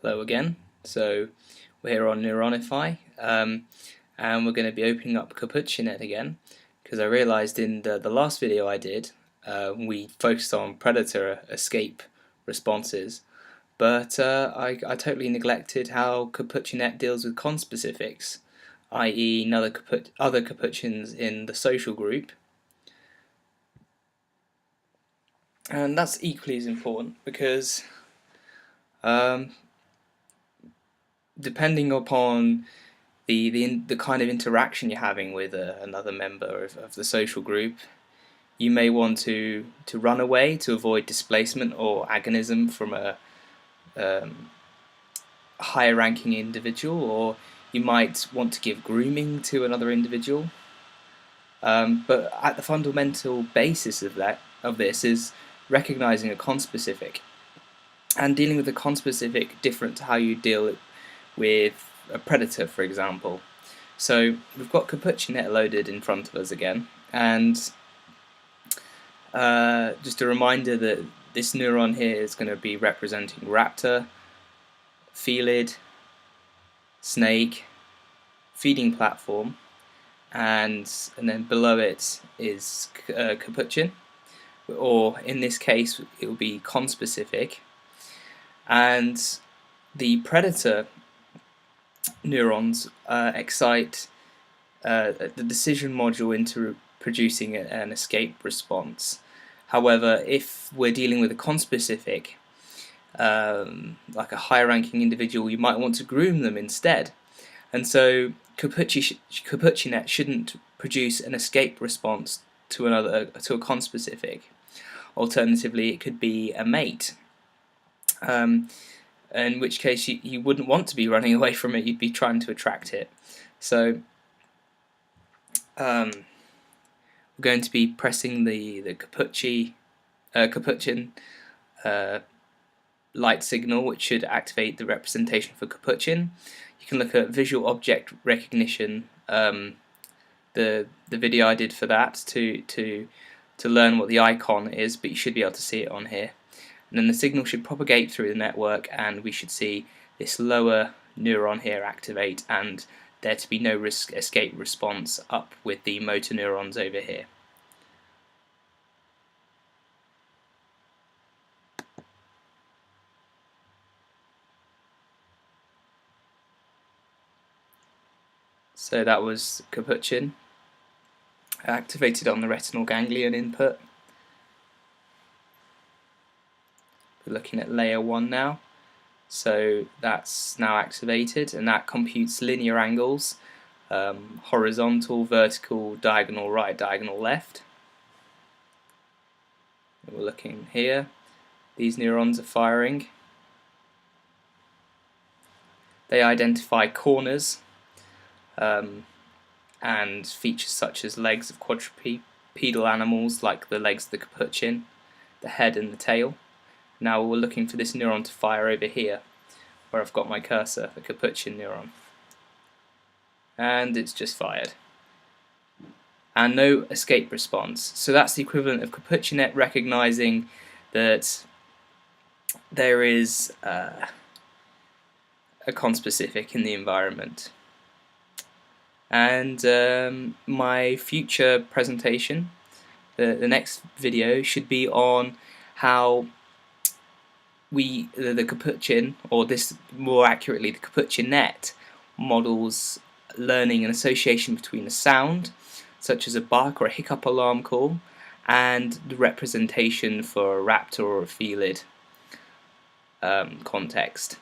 Hello again. So we're here on Neuronify, and we're going to be opening up Capuchi-Net again, because I realized in the last video I did, we focused on predator escape responses, but I totally neglected how Capuchi-Net deals with conspecifics, i.e. other capuchins in the social group. And that's equally as important because depending upon the kind of interaction you're having with another member of the social group, you may want to run away to avoid displacement or agonism from a higher ranking individual, or you might want to give grooming to another individual. But at the fundamental basis of this is recognizing a conspecific and dealing with a conspecific different to how you deal with a predator, for example. So we've got Capuchi-Net loaded in front of us again, and just a reminder that this neuron here is going to be representing raptor, felid, snake, feeding platform, and then below it is capuchin, or in this case it will be conspecific, and the predator neurons excite the decision module into producing an escape response. However, if we're dealing with a conspecific, like a higher ranking individual, you might want to groom them instead. And so Capuchi-Net shouldn't produce an escape response to a conspecific. Alternatively, it could be a mate. In which case you wouldn't want to be running away from it, you'd be trying to attract it. So we're going to be pressing the capuchin light signal, which should activate the representation for capuchin. You can look at visual object recognition, the video I did for that to learn what the icon is, but you should be able to see it on here. And then the signal should propagate through the network, and we should see this lower neuron here activate, and there to be no escape response up with the motor neurons over here. So that was capuchin activated on the retinal ganglion input. We're looking at layer 1 now, so that's now activated, and that computes linear angles, horizontal, vertical, diagonal right, diagonal left. And we're looking here, these neurons are firing. They identify corners and features such as legs of quadrupedal animals like the legs of the capuchin, the head and the tail. Now we're looking for this neuron to fire over here, where I've got my cursor, the capuchin neuron. And it's just fired. And no escape response. So that's the equivalent of Capuchi-Net recognizing that there is a conspecific in the environment. And my future presentation, the next video, should be on how the capuchin, or this more accurately the Capuchi-Net, models learning an association between a sound, such as a bark or a hiccup alarm call, and the representation for a raptor or a felid context.